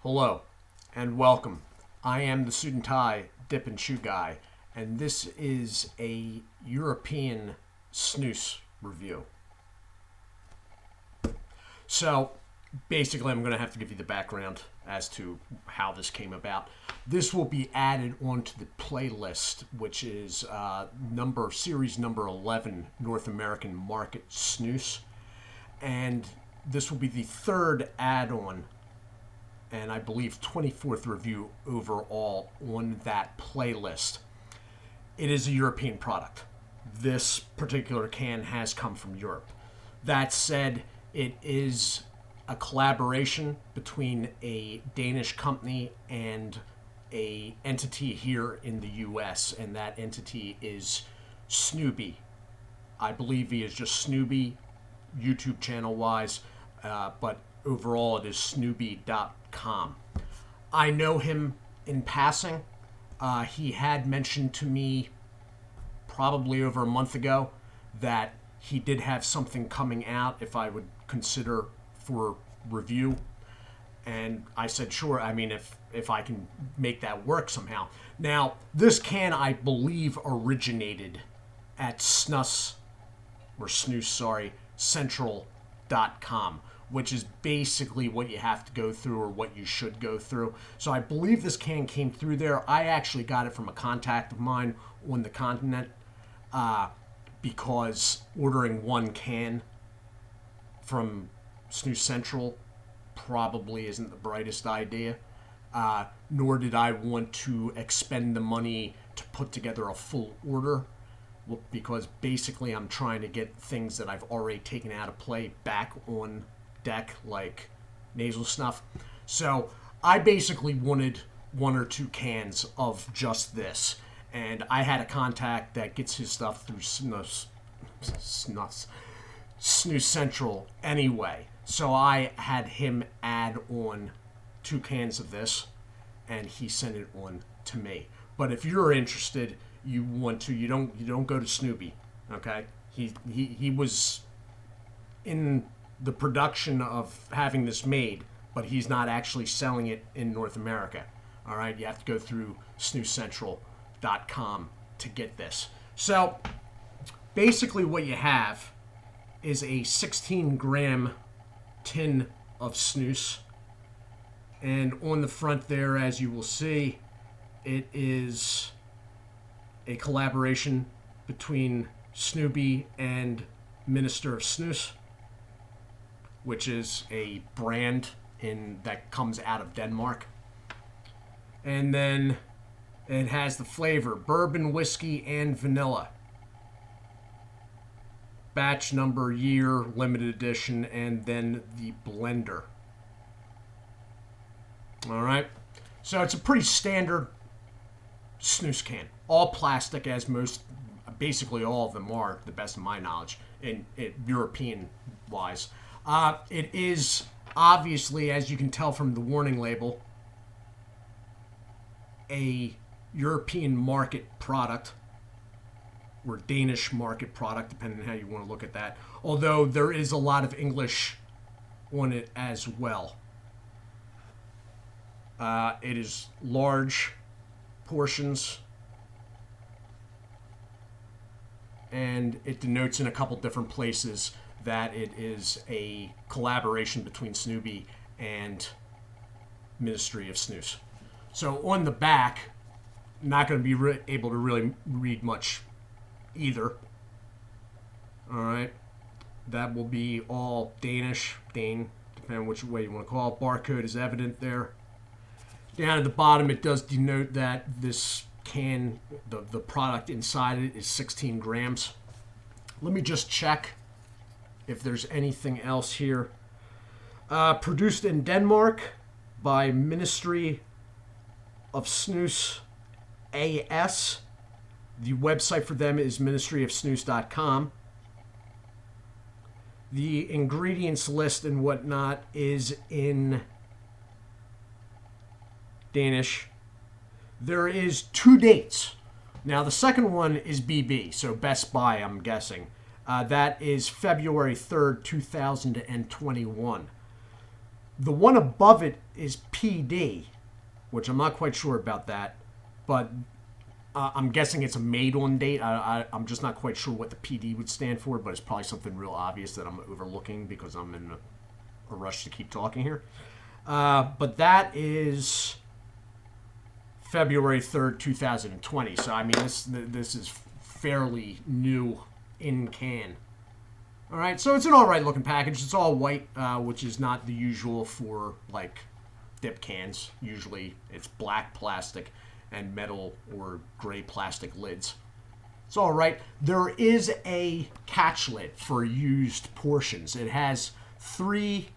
Hello and welcome. I am the Suit&Tie Dip&ChewGuy, and this is a European snus review. So basically I'm going to have to give you the background as to how this came about. This will be added onto the playlist, which is series number 11, North American Market Snus. And this will be the third add-on and I believe 24th review overall on that playlist. It is a European product. This particular can has come from Europe. That said, it is a collaboration between a Danish company and a entity here in the US, and that entity is Snubie. I believe he is just Snubie, YouTube channel wise, but overall it is Snubie.com. I know him in passing. He had mentioned to me probably over a month ago that he did have something coming out if I would consider for review. And I said, sure. I mean, if I can make that work somehow. Now, this can, I believe, originated at Snus, Central.com, which is basically what you have to go through or what you should go through. So I believe this can came through there. I actually got it from a contact of mine on the continent because ordering one can from Snus Central probably isn't the brightest idea. Nor did I want to expend the money to put together a full order, because basically I'm trying to get things that I've already taken out of play back on deck, like nasal snuff. So I basically wanted one or two cans of just this, and I had a contact that gets his stuff through Snus Central anyway. So I had him add on 2 cans of this, and he sent it on to me. But if you're interested, you want to, you don't go to Snubie, okay? He was in the production of having this made, but he's not actually selling it in North America. All right, you have to go through SnusCentral.com to get this. So basically what you have is a 16-gram tin of snus, and on the front there, as you will see, it is a collaboration between Snubie and Minister of Snus, which is a brand that comes out of Denmark. And then it has the flavor bourbon, whiskey, and vanilla. Batch number, year, limited edition, and then the blender. All right. So it's a pretty standard snus can. All plastic, as basically all of them are, to the best of my knowledge, in European-wise. It is obviously, as you can tell from the warning label, a European market product, or Danish market product, depending on how you want to look at that. Although there is a lot of English on it as well. It is large portions, and it denotes in a couple different places that it is a collaboration between Snubie and Ministry of Snus. So on the back, not going to be able to really read much either. All right, that will be all Dane, depending on which way you want to call it. Barcode is evident there. Down at the bottom, it does denote that this can, the product inside it is 16 grams. Let me just check if there's anything else here. Produced in Denmark by Ministry of Snus AS. The website for them is ministryofsnus.com. The ingredients list and whatnot is in Danish. There is 2 dates. Now the second one is BB, so Best Buy, I'm guessing. That is February 3rd, 2021. The one above it is PD, which I'm not quite sure about that, but I'm guessing it's a made on date. I'm just not quite sure what the PD would stand for, but it's probably something real obvious that I'm overlooking because I'm in a rush to keep talking here. But that is February 3rd, 2020. So, I mean, this is fairly new in can. All right, so it's an all right looking package. It's all white, which is not the usual for, like, dip cans. Usually it's black plastic and metal or gray plastic lids. It's all right. There is a catch lid for used portions. It has 3,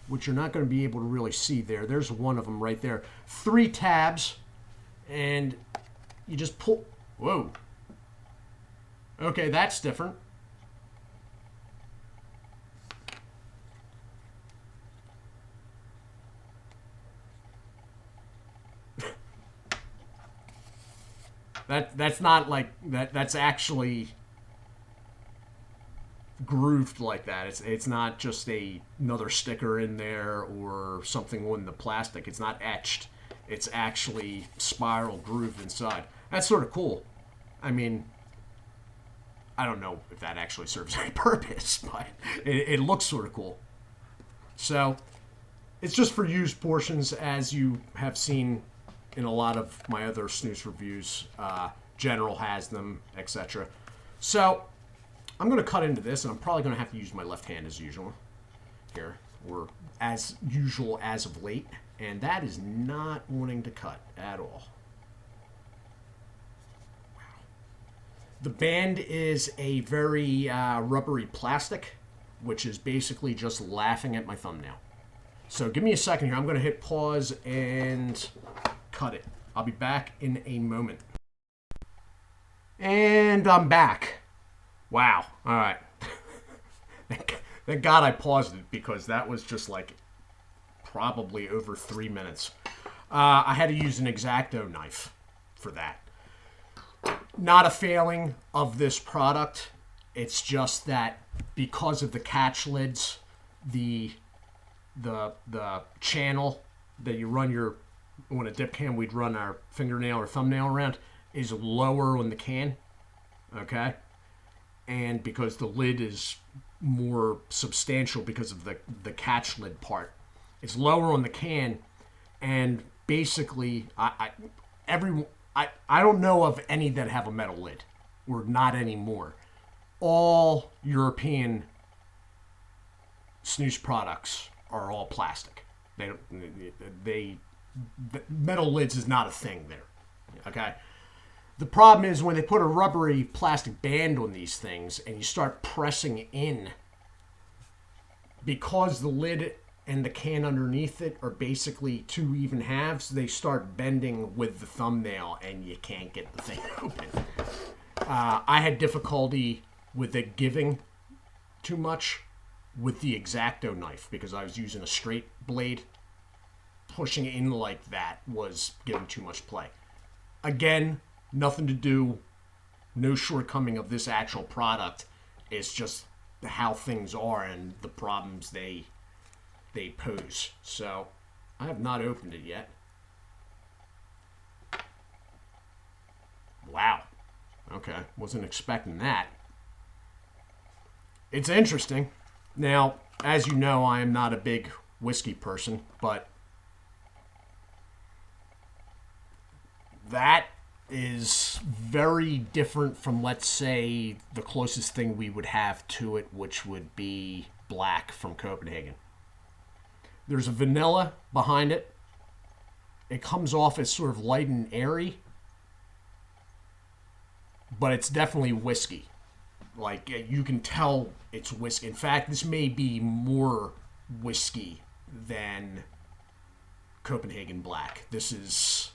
which you're not going to be able to really see there. There's one of them right there. 3 tabs, and you just pull. Whoa. Okay, that's different. That's not like that. That's actually grooved like that. It's not just another sticker in there or something on the plastic. It's not etched. It's actually spiral grooved inside. That's sort of cool. I mean, I don't know if that actually serves any purpose, but it looks sort of cool. So it's just for used portions, as you have seen in a lot of my other snus reviews. General has them, etc. So I'm going to cut into this, and I'm probably going to have to use my left hand as usual here, or as usual as of late, and that is not wanting to cut at all. Wow. The band is a very rubbery plastic, which is basically just laughing at my thumbnail. So give me a second here. I'm going to hit pause and cut it. I'll be back in a moment. And I'm back. Wow. All right. Thank God I paused it, because that was just like probably over 3 minutes. I had to use an X-Acto knife for that. Not a failing of this product. It's just that because of the catch lids, the channel that you run your, on a dip can, we'd run our fingernail or thumbnail around, is lower on the can, okay? And because the lid is more substantial because of the catch lid part, it's lower on the can, and basically, I don't know of any that have a metal lid, or not anymore. All European snus products are all plastic. The metal lids is not a thing there, okay? The problem is when they put a rubbery plastic band on these things and you start pressing in, because the lid and the can underneath it are basically 2 even halves, they start bending with the thumbnail and you can't get the thing open. I had difficulty with it giving too much with the X-Acto knife because I was using a straight blade. Pushing in like that was giving too much play. Again, nothing to do, no shortcoming of this actual product. It's just how things are and the problems they pose. So I have not opened it yet. Wow. Okay, wasn't expecting that. It's interesting. Now, as you know, I am not a big whiskey person, but that is very different from, let's say, the closest thing we would have to it, which would be Black from Copenhagen. There's a vanilla behind it. It comes off as sort of light and airy, but it's definitely whiskey. Like, you can tell it's whiskey. In fact, this may be more whiskey than Copenhagen Black. It's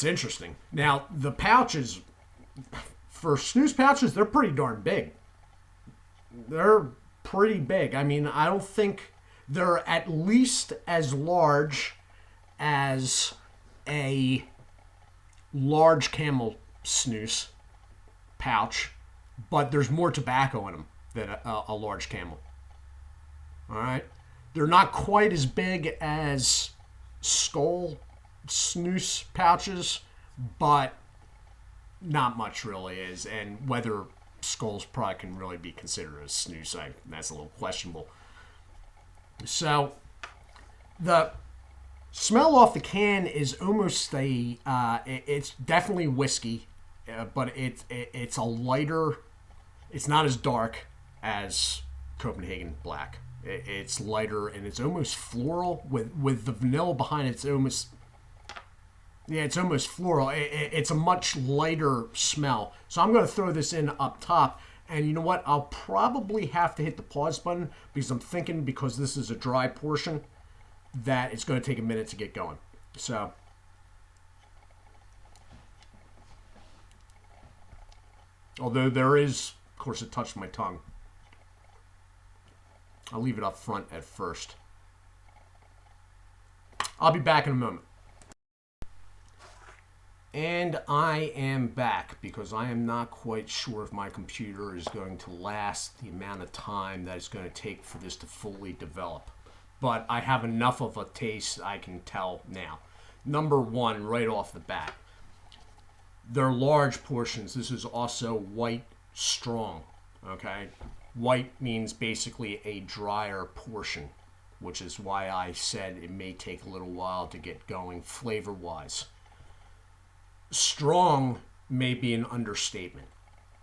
interesting. Now, the pouches, for snus pouches, they're pretty darn big. They're pretty big. I mean, I don't think they're at least as large as a large Camel snus pouch, but there's more tobacco in them than a large Camel. All right. They're not quite as big as Skull Snus pouches, but not much really is. And whether Skull's product can really be considered a Snus, that's a little questionable. So the smell off the can is almost it's definitely whiskey, but it's a lighter. It's not as dark as Copenhagen Black. It's lighter and it's almost floral with the vanilla behind it. It's almost floral. It's a much lighter smell. So I'm going to throw this in up top. And you know what? I'll probably have to hit the pause button because I'm thinking, because this is a dry portion, that it's going to take a minute to get going. So although there is, of course, it touched my tongue. I'll leave it up front at first. I'll be back in a moment. And I am back because I am not quite sure if my computer is going to last the amount of time that it's going to take for this to fully develop. But I have enough of a taste I can tell now. Number one, right off the bat, they're large portions. This is also white strong, okay? White means basically a drier portion, which is why I said it may take a little while to get going flavor-wise. Strong may be an understatement.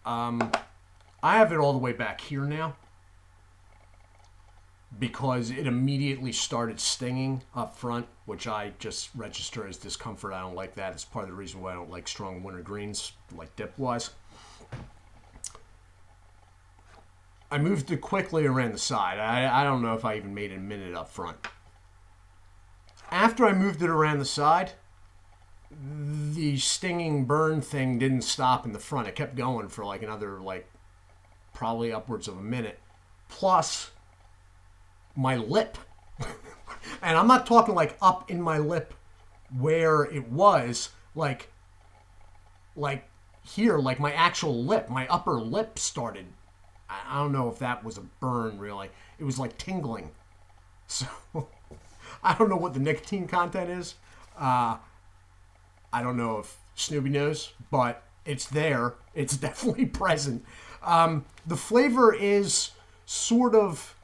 I have it all the way back here now because it immediately started stinging up front, which I just register as discomfort. I don't like that. It's part of the reason why I don't like strong wintergreens, like dip-wise. I moved it quickly around the side. I don't know if I even made it a minute up front. After I moved it around the side, the stinging burn thing didn't stop in the front. It kept going for like another, probably upwards of a minute. Plus, my lip. And I'm not talking like up in my lip where it was, like here, like my actual lip, my upper lip started. I don't know if that was a burn, really. It was like tingling. So, I don't know what the nicotine content is. I don't know if Snubie knows, but it's there. It's definitely present. The flavor is sort of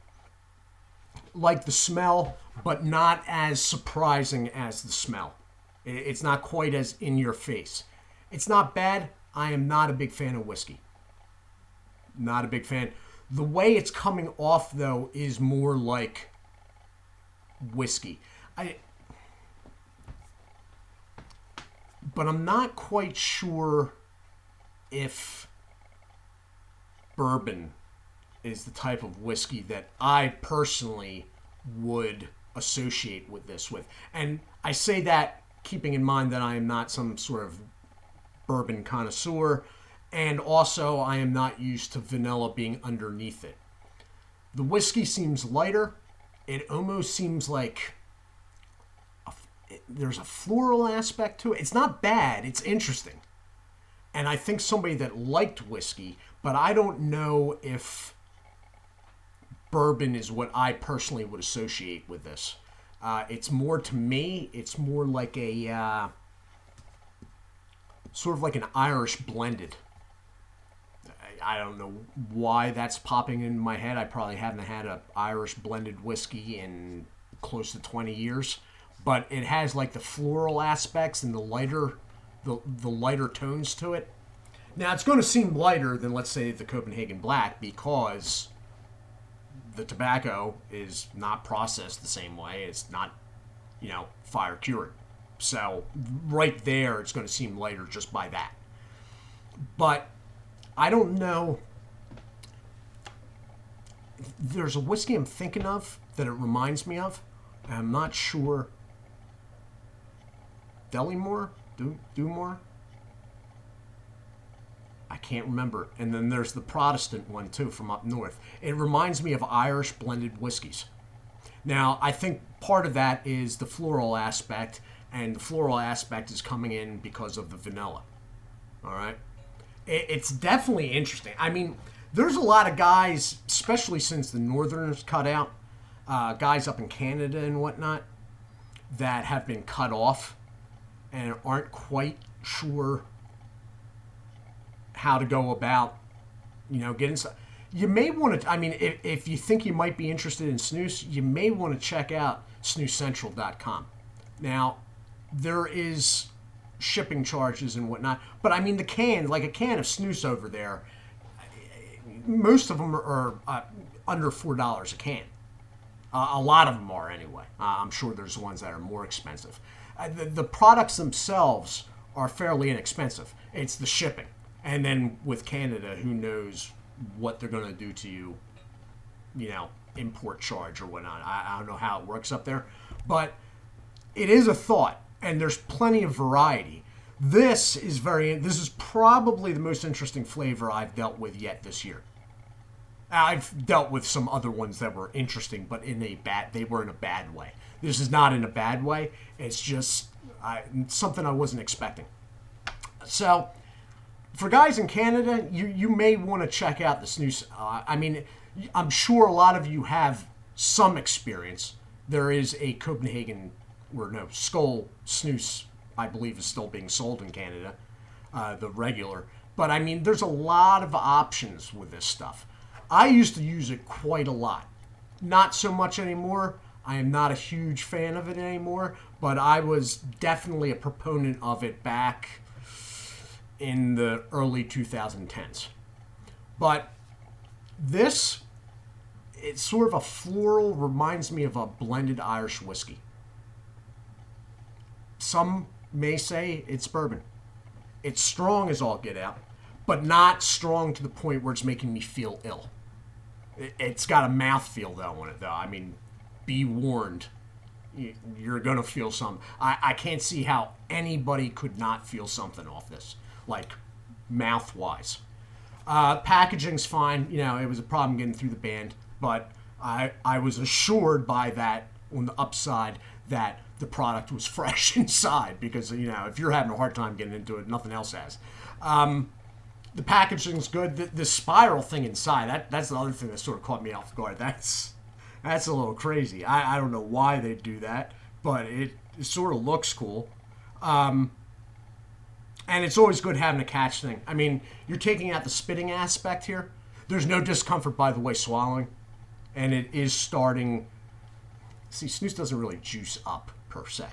like the smell, but not as surprising as the smell. It's not quite as in your face. It's not bad. I am not a big fan of whiskey. Not a big fan. The way it's coming off, though, is more like whiskey. But I'm not quite sure if bourbon is the type of whiskey that I personally would associate with this with. And I say that keeping in mind that I am not some sort of bourbon connoisseur, and also I am not used to vanilla being underneath it. The whiskey seems lighter. It almost seems like there's a floral aspect to it. It's not bad. It's interesting. And I think somebody that liked whiskey, but I don't know if bourbon is what I personally would associate with this. It's more, to me, it's more like a sort of like an Irish blended. I don't know why that's popping in my head. I probably haven't had an Irish blended whiskey in close to 20 years. But it has like the floral aspects and the lighter tones to it. Now it's going to seem lighter than, let's say, the Copenhagen Black because the tobacco is not processed the same way. It's not, fire cured. So right there, it's going to seem lighter just by that. But I don't know. There's a whiskey I'm thinking of that it reminds me of. I'm not sure. Delymore? Dumore? I can't remember. And then there's the Protestant one, too, from up north. It reminds me of Irish blended whiskeys. Now, I think part of that is the floral aspect, and the floral aspect is coming in because of the vanilla. All right? It's definitely interesting. I mean, there's a lot of guys, especially since the Northerners cut out, guys up in Canada and whatnot that have been cut off and aren't quite sure how to go about, getting stuff. You may want to, if you think you might be interested in snus, you may want to check out snuscentral.com. Now, there is shipping charges and whatnot, but the can, like a can of snus over there, most of them are under $4 a can. A lot of them are anyway. I'm sure there's ones that are more expensive. The products themselves are fairly inexpensive. It's the shipping. And then with Canada, who knows what they're going to do to you, import charge or whatnot. I don't know how it works up there. But it is a thought, and there's plenty of variety. This is probably the most interesting flavor I've dealt with yet this year. I've dealt with some other ones that were interesting, but they were in a bad way. This is not in a bad way. It's just something I wasn't expecting. So, for guys in Canada, you may want to check out the snus. I'm sure a lot of you have some experience. There is a Skull snus, I believe, is still being sold in Canada, the regular. But there's a lot of options with this stuff. I used to use it quite a lot. Not so much anymore. I am not a huge fan of it anymore, but I was definitely a proponent of it back in the early 2010s. But this, it's sort of a floral, reminds me of a blended Irish whiskey. Some may say it's bourbon. It's strong as all get out, but not strong to the point where it's making me feel ill. It's got a mouthfeel, though, on it, though. Be warned. You're going to feel some. I can't see how anybody could not feel something off this, like mouth-wise. Packaging's fine. It was a problem getting through the band, but I was assured by that on the upside that the product was fresh inside because, if you're having a hard time getting into it, nothing else has. The packaging's good. The spiral thing inside, that's the other thing that sort of caught me off guard. That's a little crazy. I don't know why they do that, but it sort of looks cool. And it's always good having a catch thing. You're taking out the spitting aspect here. There's no discomfort, by the way, swallowing. And it is starting... See, snus doesn't really juice up, per se.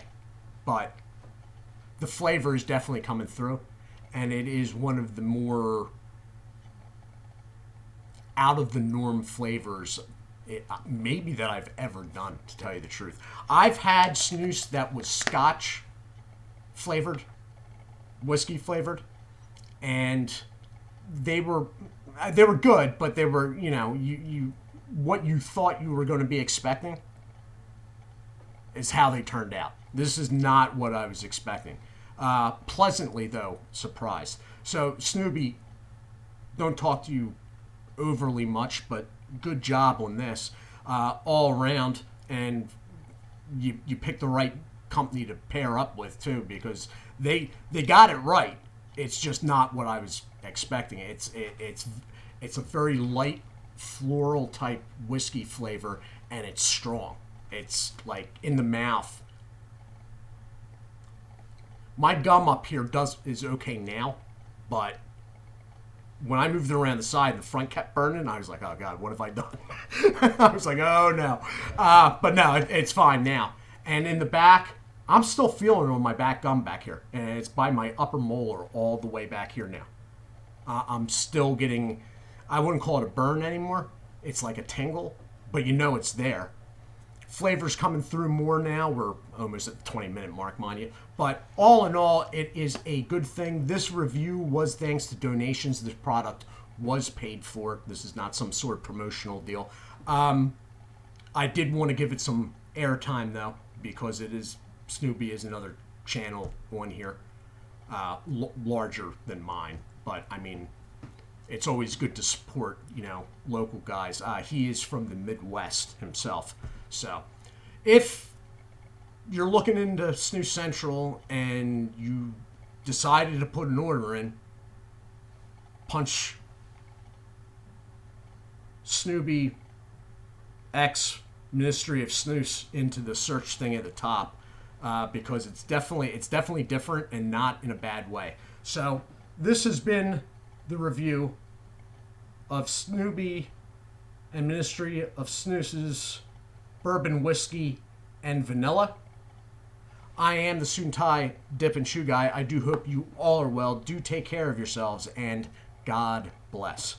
But the flavor is definitely coming through. And it is one of the more out-of-the-norm flavors maybe that I've ever done, to tell you the truth. I've had snus that was Scotch flavored, whiskey flavored, and they were good, but they were, you what you thought you were going to be expecting is how they turned out. This is not what I was expecting. Pleasantly, though, surprised. So, Snubie, don't talk to you overly much, but good job on this all around, and you picked the right company to pair up with, too, because they got it right. It's just not what I was expecting. It's a very light floral type whiskey flavor, and it's strong. It's like in the mouth. My gum up here is okay now, but when I moved it around the side, the front kept burning. I was like, oh God, what have I done? I was like, oh no. But no, it's fine now. And in the back, I'm still feeling it on my back gum back here. And it's by my upper molar all the way back here now. I'm still getting, I wouldn't call it a burn anymore. It's like a tingle, but it's there. Flavor's coming through more now. We're almost at the 20-minute mark, mind you. But all in all, it is a good thing. This review was thanks to donations. This product was paid for. This is not some sort of promotional deal. I did want to give it some airtime, though, because Snubie is another channel on here, larger than mine. But, it's always good to support, local guys. He is from the Midwest himself. So, if you're looking into Snus Central and you decided to put an order in, punch Snubie X Ministry of Snus into the search thing at the top, because it's definitely different and not in a bad way. So this has been the review of Snubie and Ministry of Snus's Bourbon, Whiskey, and Vanilla. I am the Suit&Tie Dip and Chew Guy. I do hope you all are well. Do take care of yourselves, and God bless.